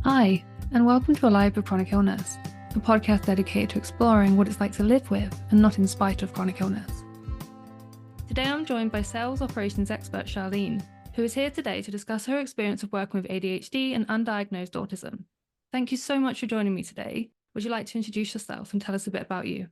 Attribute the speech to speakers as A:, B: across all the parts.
A: Hi, and welcome to Alive with Chronic Illness, a podcast dedicated to exploring what it's like to live with and not in spite of chronic illness. Today I'm joined by sales operations expert Charlene, who is here today to discuss her experience of working with ADHD and undiagnosed autism. Thank you so much for joining me today. Would you like to introduce yourself and tell us a bit about you?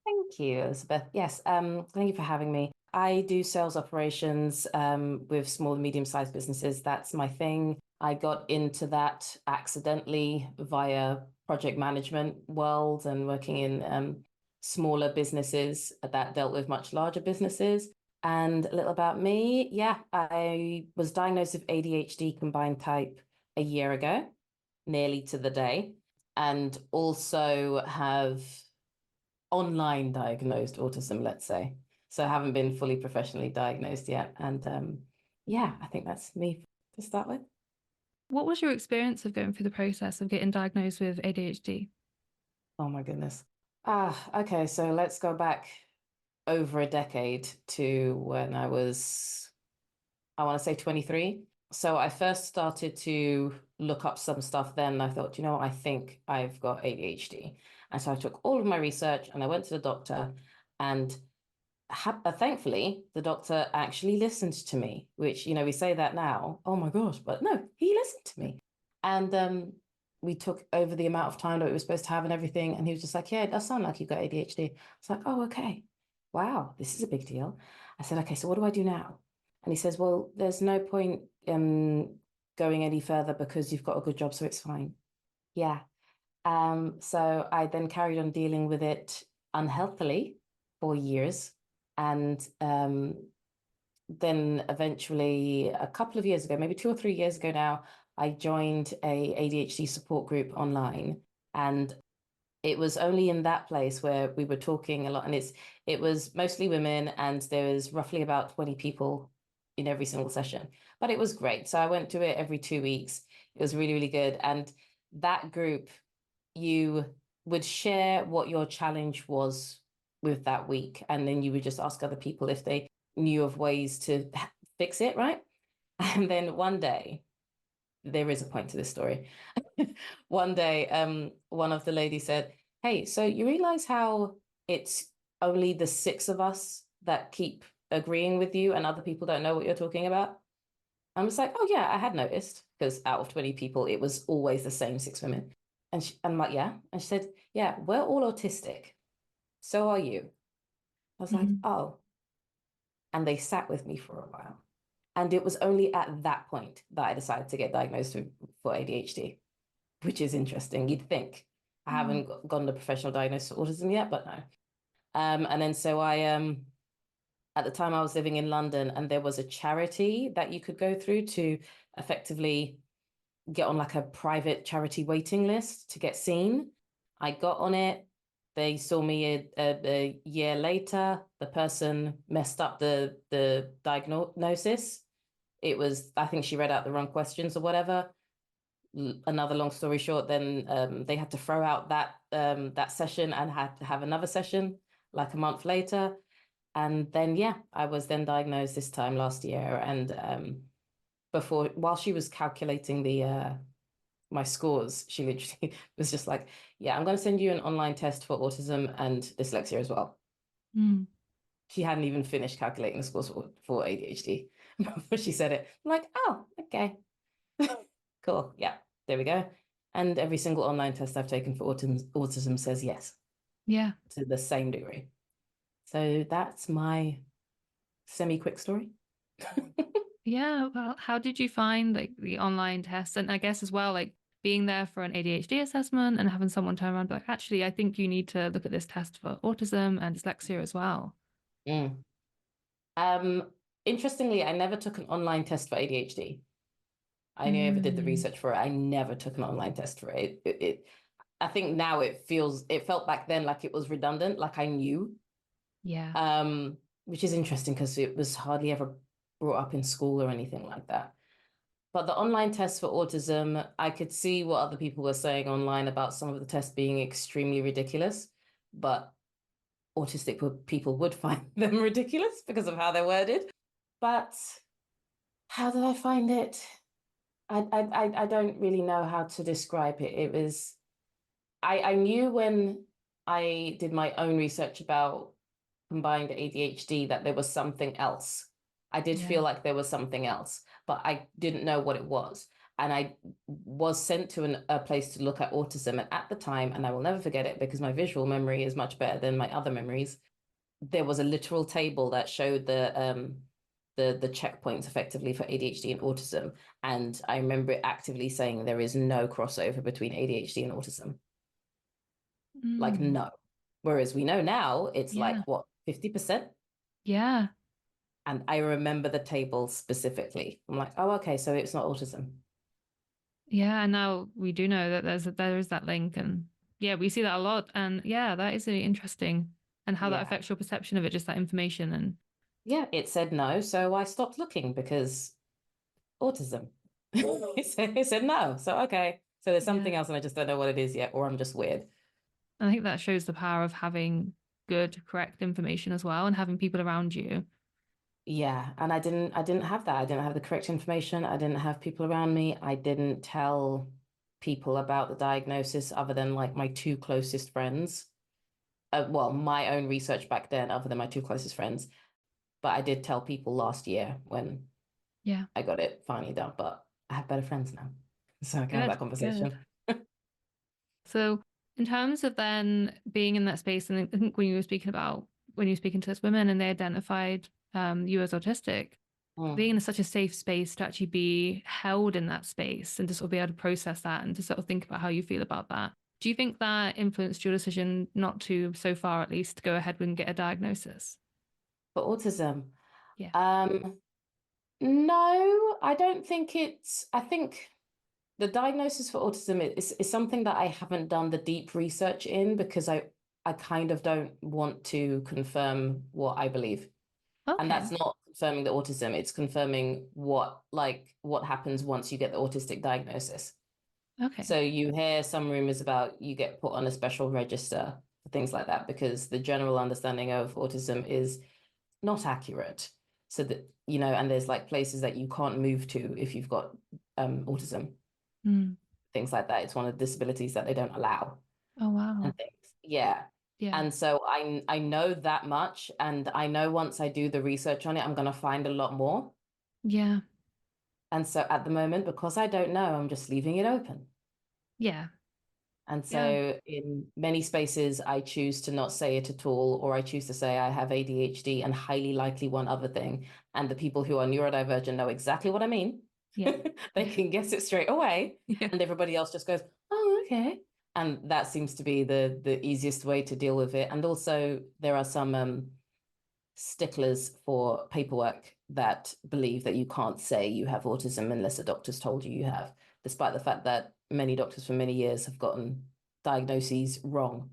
B: Thank you, Elizabeth. Yes, thank you for having me. I do sales operations with small and medium-sized businesses. That's my thing. I got into that accidentally via project management world and working in smaller businesses that dealt with much larger businesses. And a little about me. Yeah, I was diagnosed with ADHD combined type a year ago, nearly to the day, and also have online diagnosed autism, let's say. So I haven't been fully professionally diagnosed yet. And yeah, I think that's me to start with.
A: What was your experience of going through the process of getting diagnosed with ADHD?
B: Oh my goodness. Okay, so let's go back over a decade to when I want to say 23. So I first started to look up some stuff then. I thought, you know what, I think I've got ADHD. And so I took all of my research and I went to the doctor, and thankfully, the doctor actually listened to me, which, we say that now, oh my gosh, but no, he listened to me. And we took over the amount of time that we were supposed to have and everything. And he was just like, yeah, it does sound like you've got ADHD. I was like, oh, okay. Wow, this is a big deal. I said, okay, so what do I do now? And he says, well, there's no point going any further because you've got a good job, so it's fine. Yeah. So I then carried on dealing with it unhealthily for years. And then eventually, a couple of years ago, maybe 2 or 3 years ago now, I joined a ADHD support group online. And it was only in that place where we were talking a lot. And it was mostly women, and there was roughly about 20 people in every single session. But it was great. So I went to it every 2 weeks. It was really, really good. And that group, you would share what your challenge was with that week, and then you would just ask other people if they knew of ways to fix it, right? And then one day, there is a point to this story. One day, one of the ladies said, hey, so you realize how it's only the six of us that keep agreeing with you and other people don't know what you're talking about? I was like, oh yeah, I had noticed, because out of 20 people, it was always the same six women. And I'm like, yeah. And she said, yeah, we're all autistic. So are you. I was like,
A: Mhm.
B: oh. And they sat with me for a while. And it was only at that point that I decided to get diagnosed for ADHD, which is interesting. You'd think. I
A: Mm.
B: haven't gotten the professional diagnosis for autism yet, but no. And then so at the time I was living in London, and there was a charity that you could go through to effectively get on like a private charity waiting list to get seen. I got on it. They saw me a year later. The person messed up the diagnosis. It was, I think she read out the wrong questions or whatever. Another long story short, then they had to throw out that session and had to have another session like a month later. And then, yeah, I was then diagnosed this time last year. And while she was calculating my scores, she literally was just like, yeah, I'm going to send you an online test for autism and dyslexia as well.
A: Mm.
B: She hadn't even finished calculating the scores for ADHD before she said it. I'm like, oh, okay. Cool. Yeah, there we go. And every single online test I've taken for autism says yes
A: Yeah.
B: to the same degree. So that's my semi-quick story.
A: Yeah, well, how did you find like the online tests? And I guess as well, like being there for an ADHD assessment and having someone turn around and be like, actually, I think you need to look at this test for autism and dyslexia as well.
B: Mm. Um, Interestingly, I never took an online test for ADHD. I never did the
A: Mm.
B: research for it. I never took an online test for it. I think now it felt back then like it was redundant, like I knew,
A: Yeah.
B: which is interesting because it was hardly ever brought up in school or anything like that. But the online test for autism, I could see what other people were saying online about some of the tests being extremely ridiculous, but autistic people would find them ridiculous because of how they're worded. But how did I find it? I don't really know how to describe it. It was I knew when I did my own research about combined ADHD that there was something else. I did
A: Yeah.
B: feel like there was something else, but I didn't know what it was. And I was sent to a place to look at autism. And at the time, and I will never forget it because my visual memory is much better than my other memories, there was a literal table that showed the checkpoints effectively for ADHD and autism. And I remember it actively saying there is no crossover between ADHD and autism. Like
A: Mm.
B: no. Whereas we know now it's
A: Yeah.
B: like what, 50%?
A: Yeah.
B: And I remember the table specifically. I'm like, oh, okay, so it's not autism.
A: Yeah. And now we do know that there is that link, and yeah, we see that a lot. And yeah, that is really interesting, and how that
B: Yeah.
A: affects your perception of it, just that information. And
B: Yeah, it said no, so I stopped looking because autism. It said no. So okay. So there's
A: yeah,
B: something else and I just don't know what it is yet, or I'm just weird.
A: I think that shows the power of having good, correct information as well, and having people around you.
B: Yeah, and I didn't have that. I didn't have the correct information. I didn't have people around me. I didn't tell people about the diagnosis other than like my two closest friends. Well, my own research back then, other than my two closest friends. But I did tell people last year when
A: Yeah.
B: I got it finally done. But I have better friends now, so I can have
A: Good,
B: that
A: good.
B: conversation.
A: So, in terms of then being in that space, and I think when you were speaking about when you were speaking to those women and they identified you as autistic, being
B: Mm.
A: in such a safe space to actually be held in that space and to sort of be able to process that and to sort of think about how you feel about that. Do you think that influenced your decision not to, so far at least, go ahead and get a diagnosis?
B: For autism,
A: Yeah.
B: um, no, I don't think I think the diagnosis for autism is something that I haven't done the deep research in because I kind of don't want to confirm what I believe. And
A: Okay.
B: that's not confirming the autism, it's confirming what happens once you get the autistic diagnosis.
A: Okay.
B: So you hear some rumors about you get put on a special register for things like that because the general understanding of autism is not accurate. So that, and there's like places that you can't move to if you've got autism,
A: Mm.
B: things like that. It's one of the disabilities that they don't allow
A: Oh, wow.
B: and things. Yeah.
A: Yeah.
B: And so I know that much, and I know once I do the research on it, I'm gonna find a lot more.
A: Yeah.
B: And so at the moment, because I don't know, I'm just leaving it open.
A: Yeah.
B: And
A: Yeah.
B: so in many spaces, I choose to not say it at all, or I choose to say I have ADHD and highly likely one other thing. And the people who are neurodivergent know exactly what I mean.
A: Yeah.
B: They can guess it straight away.
A: Yeah.
B: And everybody else just goes, oh, okay. And that seems to be the easiest way to deal with it. And also there are some sticklers for paperwork that believe that you can't say you have autism unless a doctor's told you have, despite the fact that many doctors for many years have gotten diagnoses wrong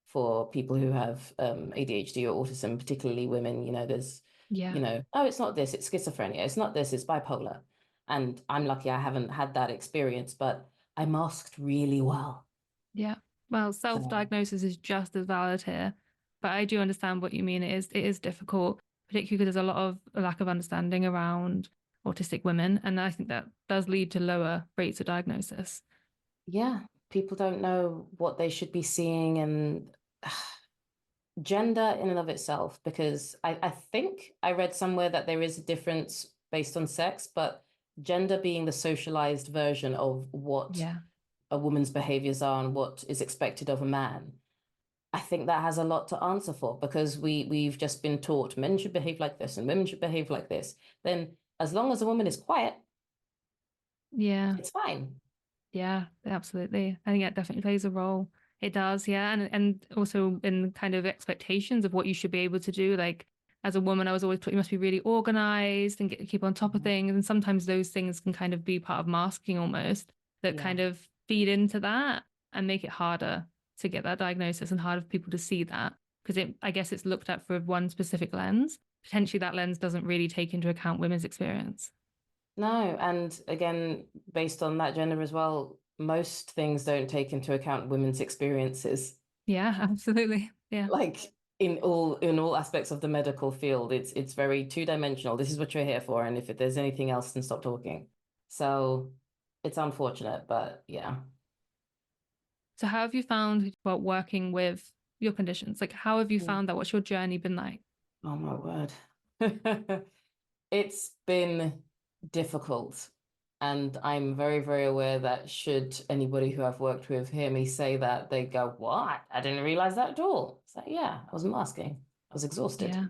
B: for people who have ADHD or autism, particularly women. There's,
A: Yeah.
B: oh, it's not this, it's schizophrenia. It's not this, it's bipolar. And I'm lucky I haven't had that experience, but I masked really well.
A: Yeah. Well,
B: So
A: self-diagnosis is just as valid here, but I do understand what you mean. It is difficult, particularly because there's a lot of a lack of understanding around autistic women, and I think that does lead to lower rates of diagnosis.
B: yeah, people don't know what they should be seeing, and gender in and of itself, because I think I read somewhere that there is a difference based on sex, but gender being the socialized version of what
A: Yeah.
B: a woman's behaviors are and what is expected of a man. I think that has a lot to answer for because we've just been taught men should behave like this and women should behave like this. Then as long as a woman is quiet,
A: Yeah.
B: it's fine.
A: Yeah, absolutely. I think that definitely plays a role. It does, yeah. And also in kind of expectations of what you should be able to do. Like as a woman, I was always taught you must be really organized and keep on top of
B: Mhm.
A: things. And sometimes those things can kind of be part of masking almost that
B: Yeah.
A: kind of feed into that and make it harder to get that diagnosis and harder for people to see that. Because I guess it's looked at for one specific lens. Potentially that lens doesn't really take into account women's experience.
B: No, and again, based on that gender as well, most things don't take into account women's experiences.
A: Yeah, absolutely. Yeah.
B: Like in all aspects of the medical field, it's very two-dimensional. This is what you're here for, and if there's anything else, then stop talking. So it's unfortunate, but yeah.
A: So how have you found about working with your conditions? Like, how have you
B: Mm.
A: found that? What's your journey been like?
B: Oh my word. It's been difficult. And I'm very, very aware that should anybody who I've worked with hear me say that, they go, "What? I didn't realize that at all." It's like, yeah, I was masking. I was exhausted.
A: Yeah.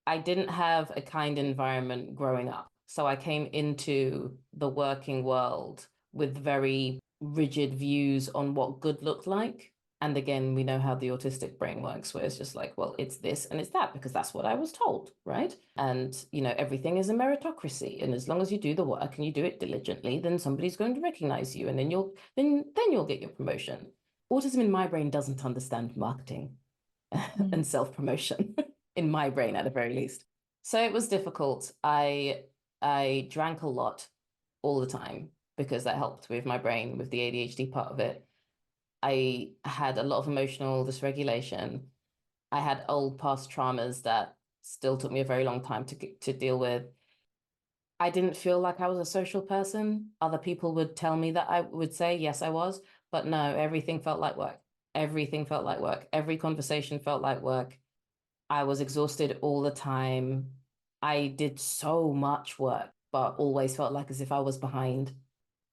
B: I didn't have a kind environment growing up. So I came into the working world with very rigid views on what good looked like. And again, we know how the autistic brain works, where it's just like, well, it's this and it's that because that's what I was told, right? And, everything is a meritocracy. And as long as you do the work and you do it diligently, then somebody's going to recognize you and then you'll get your promotion. Autism in my brain doesn't understand marketing
A: Mm.
B: and self-promotion. In my brain at the very least. So it was difficult. I drank a lot all the time because that helped with my brain, with the ADHD part of it. I had a lot of emotional dysregulation. I had old past traumas that still took me a very long time to deal with. I didn't feel like I was a social person. Other people would tell me that I would say, yes, I was, but no, everything felt like work. Everything felt like work. Every conversation felt like work. I was exhausted all the time. I did so much work, but always felt like as if I was behind.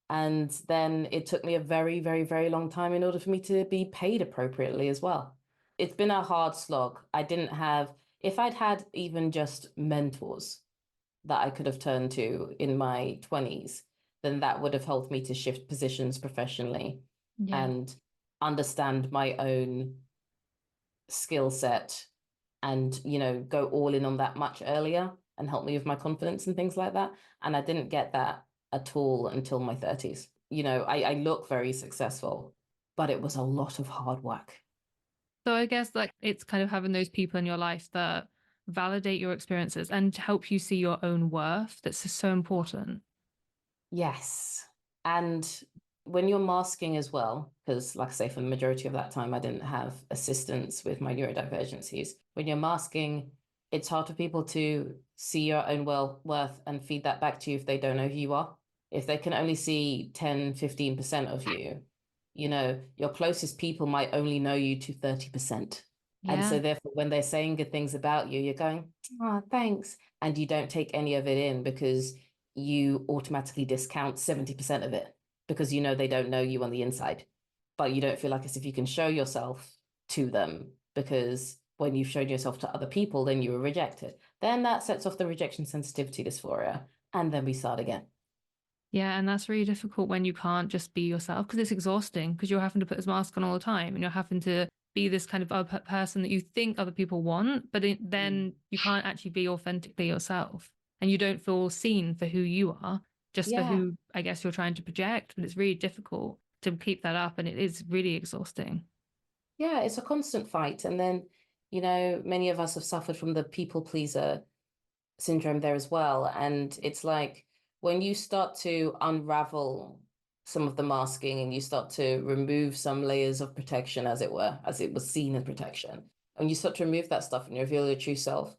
B: And then it took me a very, very, very long time in order for me to be paid appropriately as well. It's been a hard slog. If I'd had even just mentors that I could have turned to in my 20s, then that would have helped me to shift positions professionally
A: Yeah.
B: and understand my own skill set and go all in on that much earlier and help me with my confidence and things like that. And I didn't get that at all until my 30s. I look very successful, but it was a lot of hard work.
A: So I guess like it's kind of having those people in your life that validate your experiences and help you see your own worth. That's just so important.
B: Yes. And when you're masking as well, because like I say, for the majority of that time, I didn't have assistance with my neurodivergencies. When you're masking, it's hard for people to see your own worth and feed that back to you if they don't know who you are. If they can only see 10, 15% of you, your closest people might only know you to 30%. And
A: Yeah.
B: so therefore, when they're saying good things about you, you're going, "Oh, thanks." And you don't take any of it in because you automatically discount 70% of it because they don't know you on the inside. But you don't feel like as if you can show yourself to them because when you've shown yourself to other people, then you were rejected. Then that sets off the rejection sensitivity dysphoria. And then we start again.
A: Yeah. And that's really difficult when you can't just be yourself because it's exhausting because you're having to put this mask on all the time and you're having to be this kind of other person that you think other people want, but then you can't actually be authentically yourself and you don't feel seen for who you are, just for
B: Yeah.
A: who I guess you're trying to project. And it's really difficult to keep that up and it is really exhausting.
B: Yeah, it's a constant fight. And then, many of us have suffered from the people pleaser syndrome there as well. And it's like when you start to unravel some of the masking and you start to remove some layers of protection, as it were, as it was seen as protection, and you start to remove that stuff and you reveal your true self,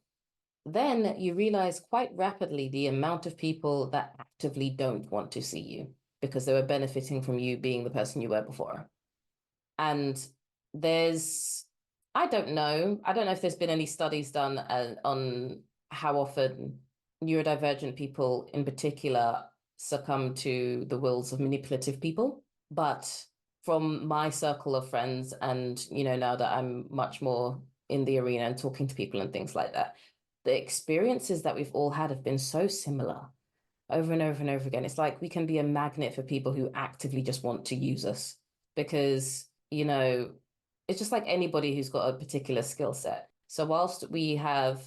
B: then you realize quite rapidly the amount of people that actively don't want to see you because they were benefiting from you being the person you were before. And there's, I don't know if there's been any studies done on how often neurodivergent people in particular succumb to the wills of manipulative people. But from my circle of friends, and now that I'm much more in the arena and talking to people and things like that, the experiences that we've all had have been so similar over and over and over again. It's like we can be a magnet for people who actively just want to use us because, it's just like anybody who's got a particular skill set. So whilst we have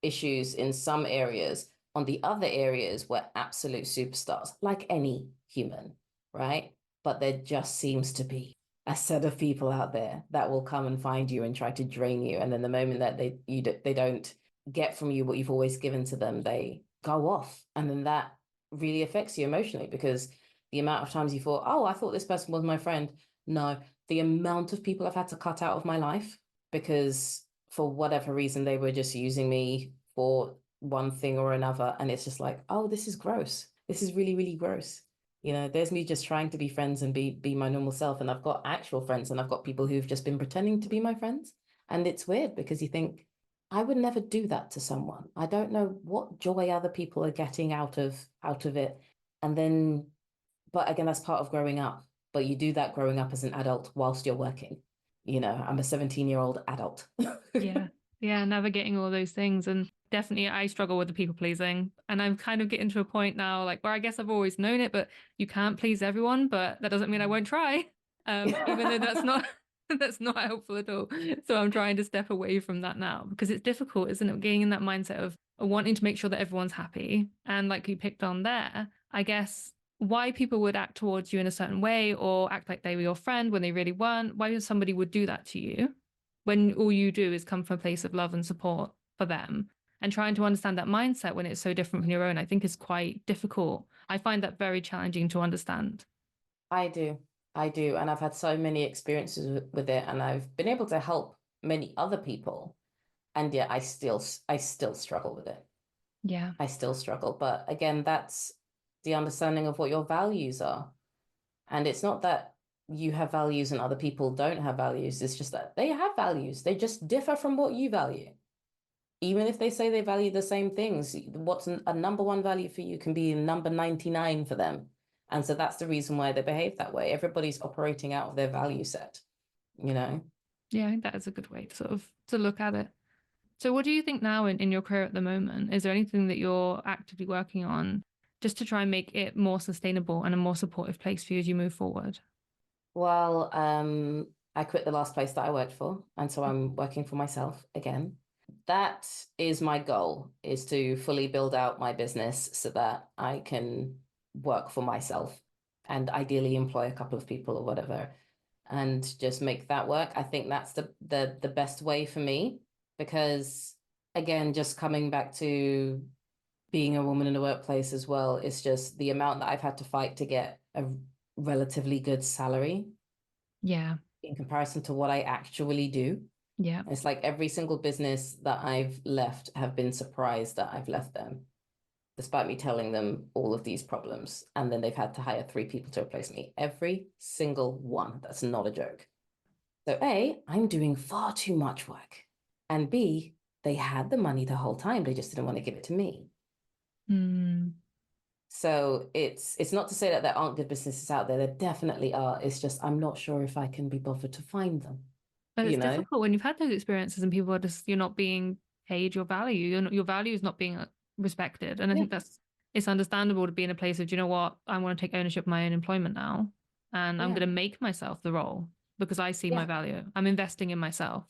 B: issues in some areas, on the other areas, we're absolute superstars, like any human, right? But there just seems to be a set of people out there that will come and find you and try to drain you. And then the moment that they don't get from you what you've always given to them, they go off. And then that really affects you emotionally because the amount of times you thought, oh, I thought this person was my friend. No, the amount of people I've had to cut out of my life because for whatever reason they were just using me for one thing or another. And it's just like, oh, this is gross. this is really, really gross. There's me just trying to be friends and be my normal self. And I've got actual friends and I've got people who've just been pretending to be my friends. And it's weird because you think, I would never do that to someone. I don't know what joy other people are getting out of it. And then, but again, that's part of growing up. But you do that growing up as an adult whilst you're working. I'm a 17-year-old adult.
A: Yeah. Yeah. Navigating all those things. And definitely I struggle with the people pleasing. And I'm kind of getting to a point now, like where I guess I've always known it, but you can't please everyone, but that doesn't mean I won't try. Even though that's not that's not helpful at all. So I'm trying to step away from that now because it's difficult, isn't it? Getting in that mindset of wanting to make sure that everyone's happy. And like you picked on there, I guess why people would act towards you in a certain way or act like they were your friend when they really weren't, why somebody would do that to you when all you do is come from a place of love and support for them. And trying to understand that mindset when it's so different from your own, I think is quite difficult. I find that very challenging to understand.
B: I do. I do. And I've had so many experiences with it, and I've been able to help many other people. And yet I still struggle with it.
A: Yeah.
B: I still struggle. But again, that's the understanding of what your values are. And it's not that you have values and other people don't have values. It's just that they have values. They just differ from what you value. Even if they say they value the same things, what's a number one value for you can be number 99 for them. And so that's the reason why they behave that way. Everybody's operating out of their value set, you know?
A: Yeah, I think that is a good way to sort of to look at it. So what do you think now in your career at the moment? Is there anything that you're actively working on just to try and make it more sustainable and a more supportive place for you as you move forward?
B: Well, I quit the last place that I worked for, and so I'm working for myself again. That is my goal, is to fully build out my business so that I can work for myself and ideally employ a couple of people or whatever and just make that work. I think that's the best way for me because again, just coming back to being a woman in the workplace as well, it's just the amount that I've had to fight to get a relatively good salary
A: Yeah.
B: in comparison to what I actually do.
A: Yeah.
B: It's like every single business that I've left have been surprised that I've left them, despite me telling them all of these problems. And then they've had to hire 3 people to replace me. Every single one. That's not a joke. So A, I'm doing far too much work. And B, they had the money the whole time. They just didn't want to give it to me.
A: Mm.
B: So it's not to say that there aren't good businesses out there. There definitely are. It's just I'm not sure if I can be bothered to find them.
A: But
B: You
A: it's
B: know?
A: difficult when you've had those experiences and people are just, you're not being paid your value. Your value is not being respected. And I
B: Yeah.
A: think it's understandable to be in a place of, do you know what? I want to take ownership of my own employment now. And I'm
B: Yeah.
A: going to make myself the role because I see my
B: Yeah.
A: value. I'm investing in myself.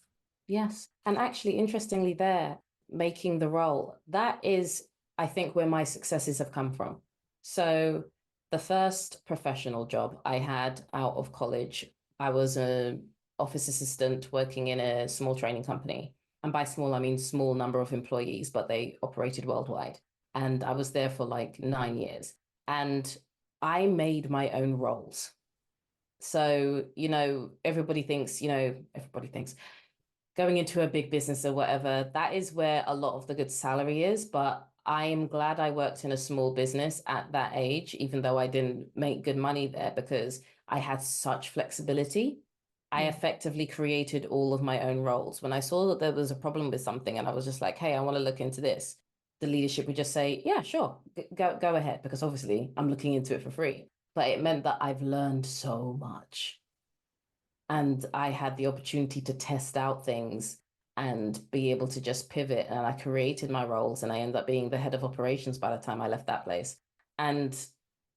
B: Yes. And actually, interestingly, there, making the role, that is, I think, where my successes have come from. So the first professional job I had out of college, I was an office assistant working in a small training company. And by small, I mean small number of employees, but they operated worldwide. And I was there for like 9 years. And I made my own roles. So, everybody thinks going into a big business or whatever, that is where a lot of the good salary is. But I am glad I worked in a small business at that age, even though I didn't make good money there because I had such flexibility. I
A: Yeah.
B: effectively created all of my own roles. When I saw that there was a problem with something and I was just like, hey, I want to look into this, the leadership would just say, yeah, sure, go ahead, because obviously I'm looking into it for free. But it meant that I've learned so much and I had the opportunity to test out things and be able to just pivot. And I created my roles and I ended up being the head of operations by the time I left that place. And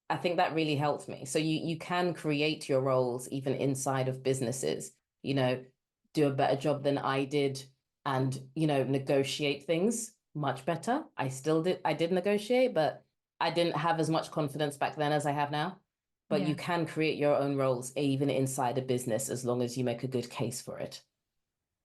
B: I think that really helped me. So you can create your roles even inside of businesses, do a better job than I did and, negotiate things much better. I did negotiate, but I didn't have as much confidence back then as I have now. But
A: Yeah.
B: you can create your own roles even inside a business as long as you make a good case for it.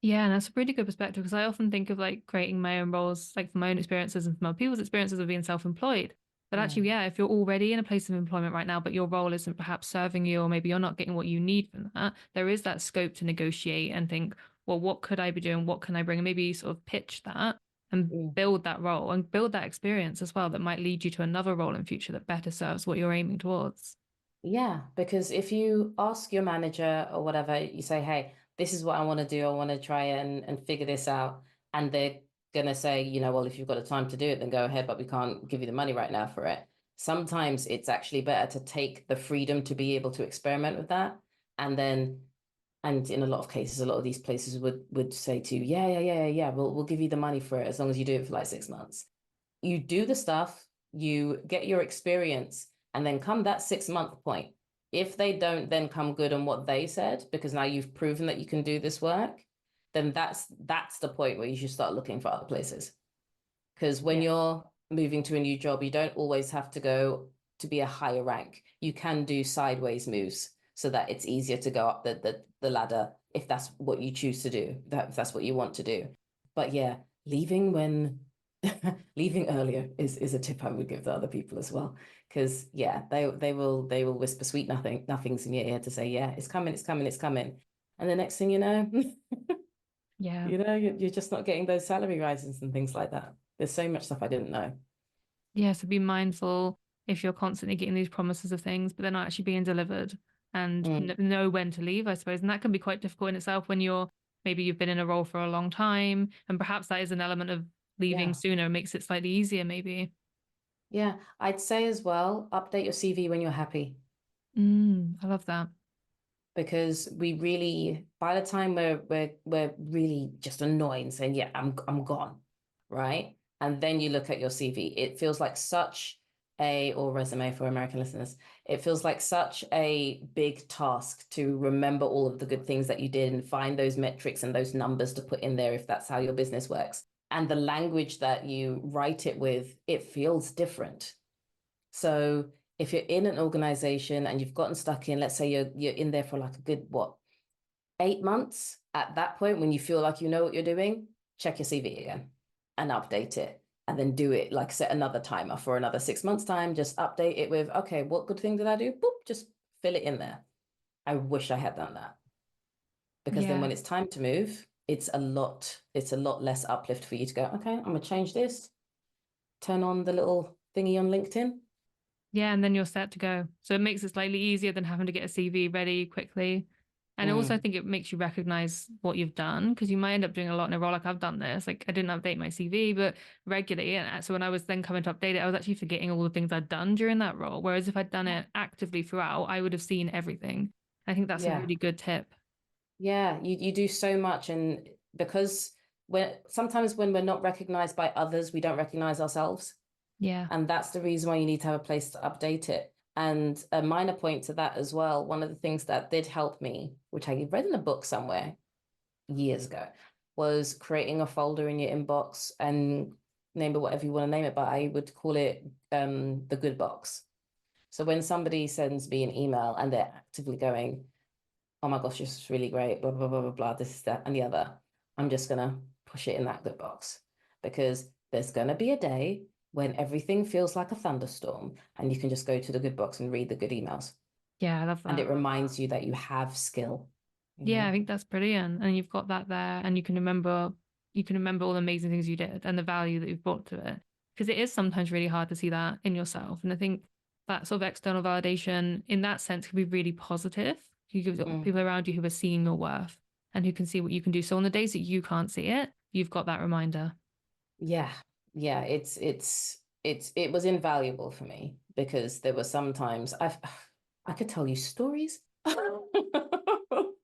A: Yeah, and that's a pretty good perspective because I often think of like creating my own roles, like from my own experiences and from other people's experiences of being self-employed. But actually, yeah, if you're already in a place of employment right now, but your role isn't perhaps serving you, or maybe you're not getting what you need from that, there is that scope to negotiate and think, well, what could I be doing? What can I bring? And maybe sort of pitch that and
B: Mm.
A: build that role and build that experience as well that might lead you to another role in future that better serves what you're aiming towards.
B: Yeah, because if you ask your manager or whatever, you say, hey, this is what I want to do. I want to try and figure this out. And they're going to say, well, if you've got the time to do it, then go ahead, but we can't give you the money right now for it. Sometimes it's actually better to take the freedom to be able to experiment with that. And then, and in a lot of cases, a lot of these places would say to you, yeah, we'll give you the money for it as long as you do it for like 6 months. You do the stuff, you get your experience, and then come that 6 month point. If they don't then come good on what they said, because now you've proven that you can do this work, then that's the point where you should start looking for other places. Because when
A: Yeah.
B: you're moving to a new job, you don't always have to go to be a higher rank. You can do sideways moves so that it's easier to go up the ladder if that's what you choose to do, if that's what you want to do. But yeah, leaving when leaving earlier is a tip I would give to other people as well. Because yeah, they will whisper sweet nothings in your ear to say, yeah, it's coming, it's coming, it's coming. And the next thing you know,
A: Yeah.
B: you're just not getting those salary rises and things like that. There's so much stuff I didn't know.
A: Yeah. So be mindful if you're constantly getting these promises of things, but they're not actually being delivered and
B: Mm,
A: know when to leave, I suppose. And that can be quite difficult in itself when maybe you've been in a role for a long time. And perhaps that is an element of leaving
B: yeah.
A: sooner makes it slightly easier, maybe.
B: Yeah. I'd say as well, update your CV when you're happy.
A: I love that.
B: Because we really, by the time we're really just annoyed and saying, yeah, I'm gone, right? And then you look at your CV, it feels like such or resume for American listeners, it feels like such a big task to remember all of the good things that you did and find those metrics and those numbers to put in there if that's how your business works. And the language that you write it with, it feels different. So if you're in an organization and you've gotten stuck in, let's say you're in there for like a good, what, 8 months, at that point when you feel like you know what you're doing, check your CV again and update it. And then do it, like set another timer for another 6 months time. Just update it with, okay, what good thing did I do? Boop, just fill it in there. I wish I had done that. Because then
A: Yeah.
B: when it's time to move, it's a lot less uplift for you to go, okay, I'm gonna change this, turn on the little thingy on LinkedIn.
A: Yeah, and then you're set to go. So it makes it slightly easier than having to get a CV ready quickly. And also, I
B: Mm,
A: think it makes you recognize what you've done because you might end up doing a lot in a role. Like I've done this, like I didn't update my CV, but regularly. And so when I was then coming to update it, I was actually forgetting all the things I'd done during that role. Whereas if I'd done it actively throughout, I would have seen everything. I think that's a
B: yeah.
A: really good tip.
B: Yeah, you do so much, and because sometimes when we're not recognized by others, we don't recognize ourselves,
A: Yeah.
B: and that's the reason why you need to have a place to update it. And a minor point to that as well, one of the things that did help me, which I read in a book somewhere years ago, was creating a folder in your inbox and name it whatever you want to name it, but I would call it the good box. So when somebody sends me an email and they're actively going, oh my gosh, this is really great, blah, blah, blah, blah, blah, this, that, and the other. I'm just going to push it in that good box because there's going to be a day when everything feels like a thunderstorm and you can just go to the good box and read the good emails.
A: Yeah, I love
B: And
A: that.
B: it reminds you that you have skill, you
A: Yeah, I
B: know?
A: think that's brilliant. And you've got that there and you can remember all the amazing things you did and the value that you've brought to it. Because it is sometimes really hard to see that in yourself. And I think that sort of external validation in that sense can be really positive. You give
B: Mm.
A: people around you who are seeing your worth and who can see what you can do. So on the days that you can't see it, you've got that reminder.
B: Yeah. Yeah. It was invaluable for me because there were some times I could tell you stories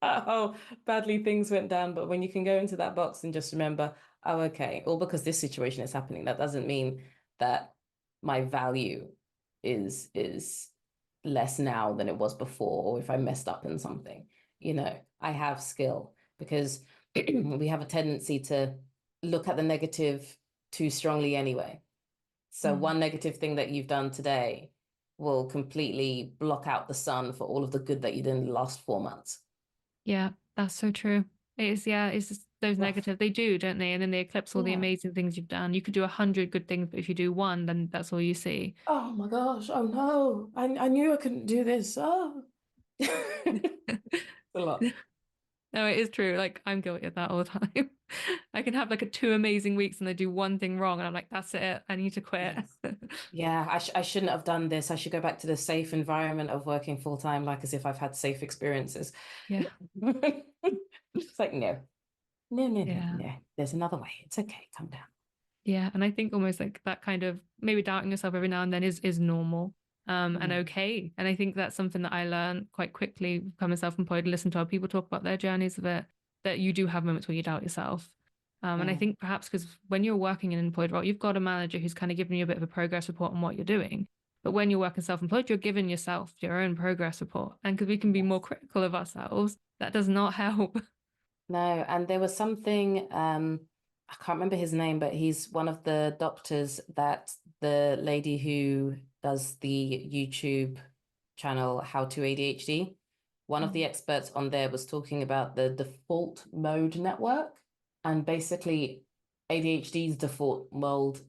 B: how badly things went down, but when you can go into that box and just remember, oh, okay, all because this situation is happening, that doesn't mean that my value is less now than it was before, or if I messed up in something. I have skill because we have a tendency to look at the negative too strongly anyway. So
A: Mm.
B: one negative thing that you've done today will completely block out the sun for all of the good that you did in the last 4 months.
A: Yeah, that's so true. It is, yeah, it's just those
B: Rough.
A: negative, they do, don't they? And then they eclipse all the
B: Yeah.
A: amazing things you've done. You could do 100 good things, but if you do one, then that's all you see.
B: Oh my gosh. Oh no. I knew I couldn't do this. Oh. It's a lot.
A: No, it is true. Like I'm guilty of that all the time. I can have like 2 amazing weeks and I do one thing wrong and I'm like, that's it. I need to quit.
B: Yes. Yeah, I shouldn't have done this. I should go back to the safe environment of working full time, like as if I've had safe experiences.
A: Yeah.
B: It's like, no, no, no, no,
A: Yeah.
B: no. There's another way. It's okay. Calm down.
A: Yeah. And I think almost like that kind of maybe doubting yourself every now and then is normal. And
B: Mm,
A: okay. And I think that's something that I learned quite quickly becoming self-employed and listen to other people talk about their journeys of it, that you do have moments where you doubt yourself. And I
B: mm.
A: think perhaps because when you're working in an employed role, you've got a manager who's kind of giving you a bit of a progress report on what you're doing. But when you're working self-employed, you're giving yourself your own progress report. And because we can be more
B: Yes.
A: critical of ourselves, that does not help.
B: No, and there was something, I can't remember his name, but he's one of the doctors that the lady who does the YouTube channel How to ADHD, one of the
A: Mm.
B: experts on there was talking about the default mode network. And basically ADHD's default mode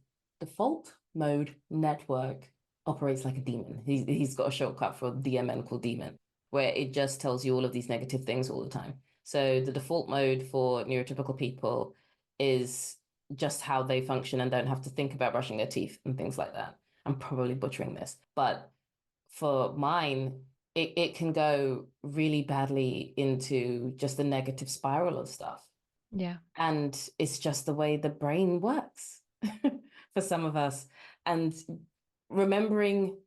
B: network operates like a demon. He's got a shortcut for DMN called demon, where it just tells you all of these negative things all the time. So the default mode for neurotypical people is just how they function and don't have to think about brushing their teeth and things like that. I'm probably butchering this, but for mine, it can go really badly into just a negative spiral of stuff.
A: Yeah.
B: And it's just the way the brain works for some of us. And remembering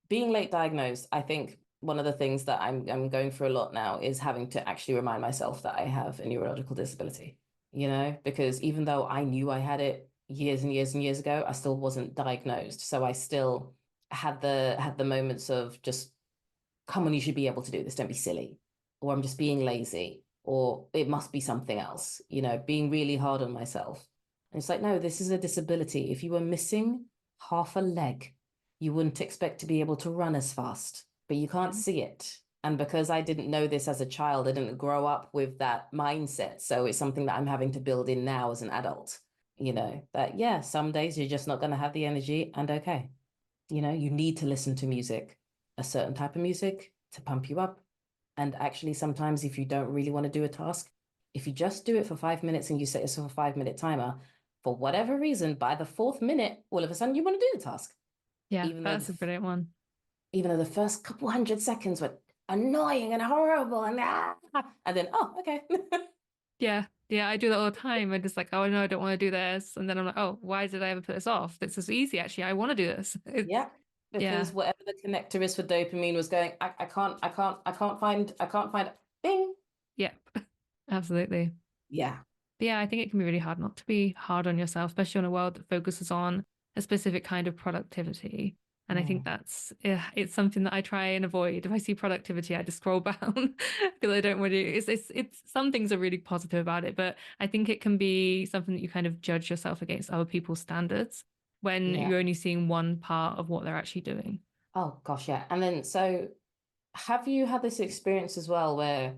B: being late diagnosed, I think one of the things that I'm going through a lot now is having to actually remind myself that I have a neurological disability, because even though I knew I had it years and years and years ago, I still wasn't diagnosed. So I still had the moments of just, come on, you should be able to do this, don't be silly, or I'm just being lazy, or it must be something else, being really hard on myself. And it's like, no, this is a disability. If you were missing half a leg, you wouldn't expect to be able to run as fast, but you can't
A: Yeah.
B: see it. And because I didn't know this as a child, I didn't grow up with that mindset. So it's something that I'm having to build in now as an adult, that, yeah, some days you're just not going to have the energy, and okay. You need to listen to music, a certain type of music to pump you up. And actually, sometimes if you don't really want to do a task, if you just do it for 5 minutes and you set yourself a 5 minute timer, for whatever reason, by the fourth minute, all of a sudden you want to do the task.
A: Yeah.
B: Even though
A: That's a brilliant one.
B: even though the first couple 100 seconds were annoying and horrible and then, oh, okay.
A: Yeah. Yeah. I do that all the time. I'm just like, oh, no, I don't want to do this. And then I'm like, oh, why did I ever put this off? This is easy, actually. I want to do this.
B: Yeah.
A: Yeah.
B: Because whatever the connector is for dopamine was going, I can't find bing.
A: Yep. Absolutely.
B: Yeah.
A: But yeah, I think it can be really hard not to be hard on yourself, especially in a world that focuses on a specific kind of productivity. And I think
B: Mm.
A: that's, yeah, it's something that I try and avoid. If I see productivity, I just scroll down because I don't want to. It's some things are really positive about it, but I think it can be something that you kind of judge yourself against other people's standards when
B: Yeah.
A: you're only seeing one part of what they're actually doing.
B: Oh gosh, yeah. And then so have you had this experience as well where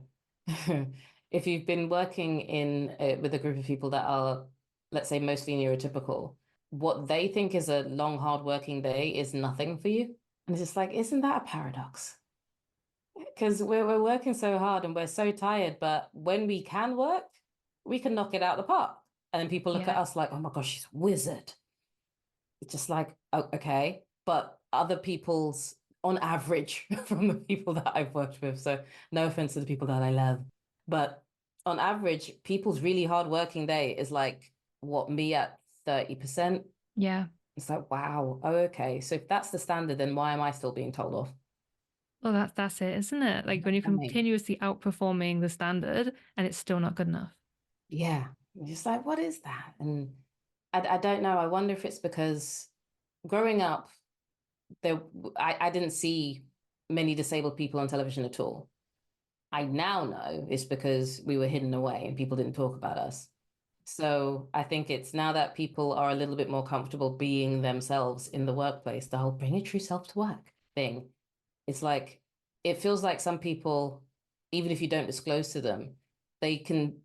B: if you've been working with a group of people that are, let's say, mostly neurotypical, what they think is a long, hard working day is nothing for you? And it's just like, isn't that a paradox? Because we're working so hard and we're so tired, but when we can work, we can knock it out of the park. And then people look at
A: Yeah.
B: us like, oh my gosh, she's a wizard. It's just like, oh, okay. But other people's, on average, from the people that I've worked with, so no offense to the people that I love, but on average, people's really hard working day is like, what, me at 30%?
A: Yeah.
B: It's like, wow, oh, okay. So if that's the standard, then why am I still being told off?
A: Well, that's it, isn't it? Like when you're
B: Right.
A: continuously outperforming the standard and it's still not good enough.
B: Yeah. I'm just like, what is that? And I don't know. I wonder if it's because growing up, there I didn't see many disabled people on television at all. I now know it's because we were hidden away and people didn't talk about us. So I think it's now that people are a little bit more comfortable being themselves in the workplace, the whole bring your true self to work thing. It's like, it feels like some people, even if you don't disclose to them, they can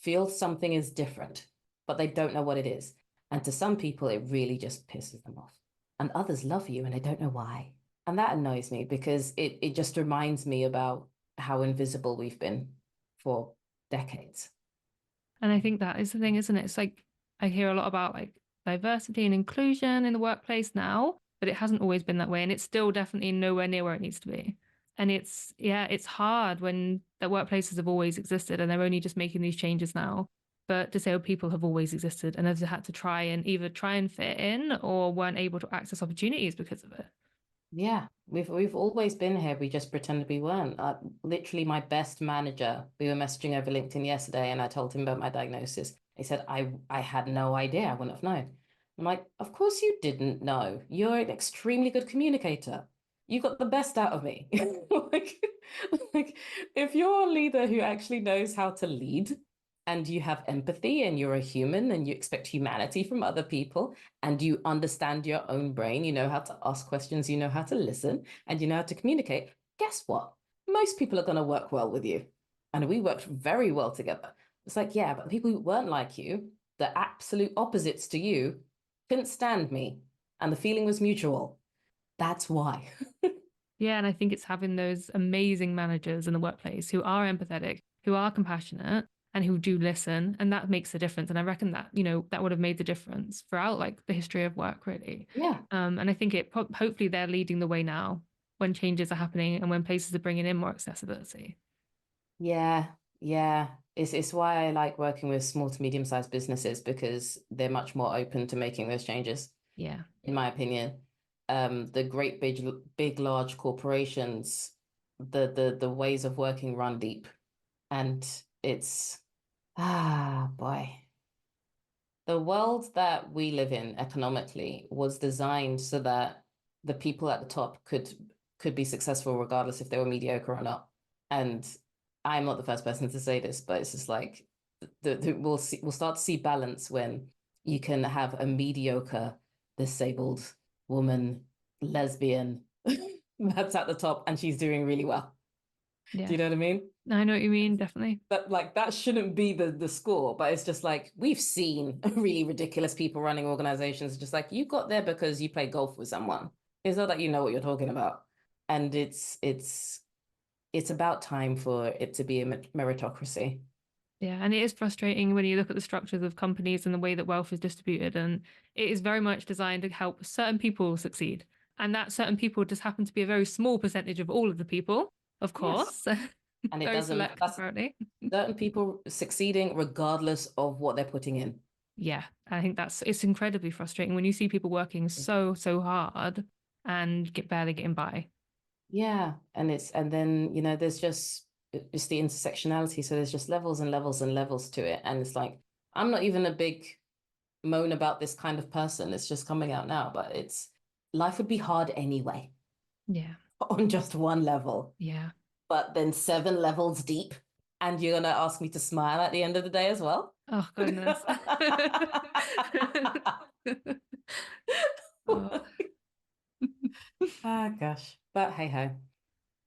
B: feel something is different, but they don't know what it is. And to some people, it really just pisses them off. And others love you and they don't know why. And that annoys me because it just reminds me about how invisible we've been for decades.
A: And I think that is the thing, isn't it? It's like I hear a lot about like diversity and inclusion in the workplace now, but it hasn't always been that way. And it's still definitely nowhere near where it needs to be. And it's hard when the workplaces have always existed and they're only just making these changes now. But disabled people have always existed and have had to try and either try and fit in or weren't able to access opportunities because of it.
B: Yeah, we've always been here. We just pretended we weren't. Literally, my best manager, we were messaging over LinkedIn yesterday, and I told him about my diagnosis. He said, I had no idea. I wouldn't have known. I'm like, of course you didn't know. You're an extremely good communicator. You got the best out of me. Like, like if you're a leader who actually knows how to lead, and you have empathy, and you're a human, and you expect humanity from other people, and you understand your own brain, you know how to ask questions, you know how to listen, and you know how to communicate, guess what? Most people are going to work well with you. And we worked very well together. It's like, yeah, but people who weren't like you, the absolute opposites to you, couldn't stand me. And the feeling was mutual. That's why.
A: Yeah, and I think it's having those amazing managers in the workplace who are empathetic, who are compassionate, and who do listen. And that makes a difference. And I reckon that, that would have made the difference throughout like the history of work, really.
B: Yeah.
A: And I think hopefully they're leading the way now when changes are happening and when places are bringing in more accessibility.
B: Yeah, yeah. It's why I like working with small to medium-sized businesses because they're much more open to making those changes,
A: Yeah.
B: in my opinion. The great big large corporations, the ways of working run deep. And it's boy. The world that we live in economically was designed so that the people at the top could be successful regardless if they were mediocre or not. And I'm not the first person to say this, but it's just like we'll start to see balance when you can have a mediocre disabled woman, lesbian that's at the top and she's doing really well. Do
A: Yeah.
B: you know what I mean?
A: I know what you mean, definitely.
B: That shouldn't be the score, but it's just like we've seen really ridiculous people running organizations. Just like you got there because you played golf with someone. It's not that you know what you're talking about, and it's about time for it to be a meritocracy.
A: Yeah, and it is frustrating when you look at the structures of companies and the way that wealth is distributed, and it is very much designed to help certain people succeed. And that certain people just happen to be a very small percentage of all of the people, of
B: Yes,
A: course.
B: and it
A: Very
B: doesn't matter.
A: select,
B: That's
A: apparently.
B: certain people succeeding regardless of what they're putting in.
A: Yeah, I think it's incredibly frustrating when you see people working so hard and barely getting by.
B: Yeah, and then there's just it's the intersectionality. So there's just levels and levels and levels to it, and it's like I'm not even a big moan about this kind of person. It's just coming out now, but it's life would be hard anyway
A: Yeah,
B: on just one level,
A: yeah.
B: but then 7 levels deep, and you're gonna ask me to smile at the end of the day as well.
A: Oh, goodness. Oh.
B: Ah, gosh, but hey ho.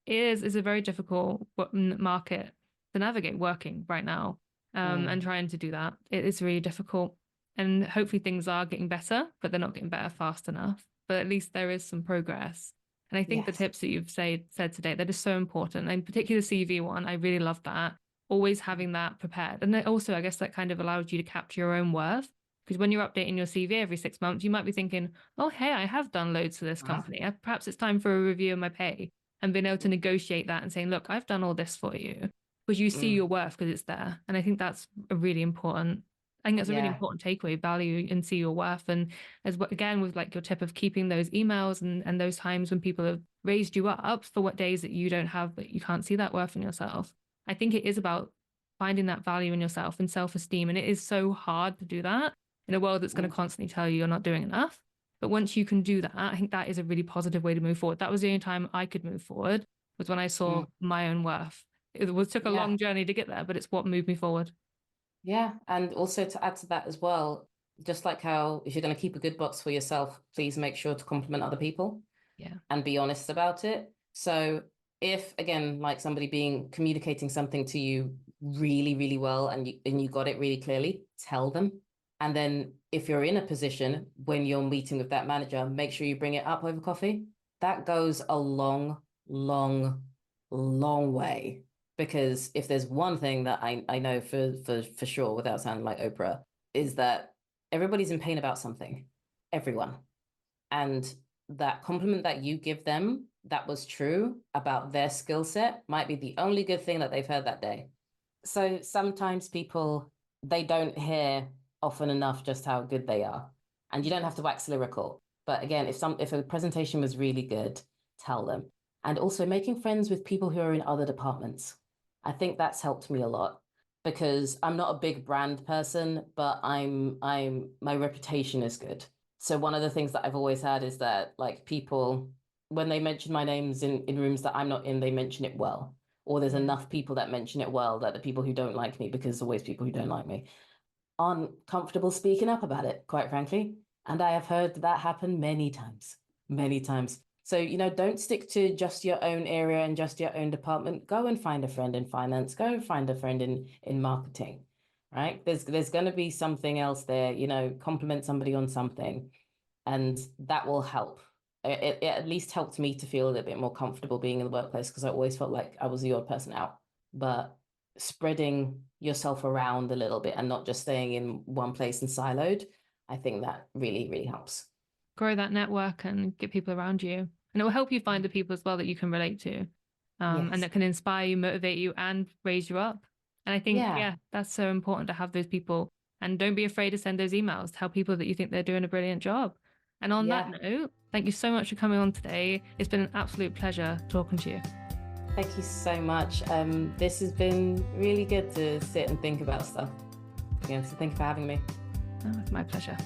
A: It's a very difficult market to navigate working right now. And
B: Mm,
A: trying to do that. It is really difficult. And hopefully things are getting better, but they're not getting better fast enough. But at least there is some progress. And I think the
B: yes.
A: tips that you've said today, that is so important. And particularly the CV one, I really love that. Always having that prepared. And then also, I guess that kind of allows you to capture your own worth. Because when you're updating your CV every 6 months, you might be thinking, oh, hey, I have done loads for this company. Perhaps it's time for a review of my pay, and being able to negotiate that and saying, look, I've done all this for you, because you see
B: Mm,
A: your worth because it's there. And I think that's a really important, I think that's a really
B: yeah.
A: important takeaway, value and see your worth. And again, with like your tip of keeping those emails and those times when people have raised you up for what days that you don't have, that you can't see that worth in yourself. I think it is about finding that value in yourself and self-esteem. And it is so hard to do that in a world that's going
B: Mm,
A: to constantly tell you you're not doing enough. But once you can do that, I think that is a really positive way to move forward. That was the only time I could move forward, was when I saw
B: mm,
A: my own worth. Took a
B: yeah.
A: long journey to get there, but it's what moved me forward.
B: Yeah. And also to add to that as well, just like how if you're going to keep a good box for yourself, please make sure to compliment other people
A: Yeah.
B: and be honest about it. So if again, like somebody being communicating something to you really, really well and you got it really clearly, tell them. And then if you're in a position when you're meeting with that manager, make sure you bring it up over coffee. That goes a long, long, long way Because if there's one thing that I know for sure, without sounding like Oprah, is that everybody's in pain about something, everyone. And that compliment that you give them that was true about their skill set might be the only good thing that they've heard that day. So sometimes people, they don't hear often enough just how good they are. And you don't have to wax lyrical. But again, if a presentation was really good, tell them. And also making friends with people who are in other departments. I think that's helped me a lot because I'm not a big brand person, but my reputation is good. So one of the things that I've always had is that like people, when they mention my names in rooms that I'm not in, they mention it well. Or there's enough people that mention it well that the people who don't like me, because there's always people who don't like me, aren't comfortable speaking up about it, quite frankly. And I have heard that happen many times, many times. So, don't stick to just your own area and just your own department. Go and find a friend in finance. Go and find a friend in marketing, right? There's going to be something else there, compliment somebody on something, and that will help. It at least helped me to feel a little bit more comfortable being in the workplace because I always felt like I was the odd person out. But spreading yourself around a little bit and not just staying in one place and siloed, I think that really, really helps.
A: Grow that network and get people around you. And it will help you find the people as well that you can relate to, and
B: Yes.
A: that can inspire you, motivate you, and raise you up. And I think,
B: Yeah.
A: that's so important to have those people. And don't be afraid to send those emails. Tell people that you think they're doing a brilliant job. And on that note, thank you so much for coming on today. It's been an absolute pleasure talking to you.
B: Thank you so much. This has been really good to sit and think about stuff. Yeah, so thank you for having me.
A: Oh, it's my pleasure.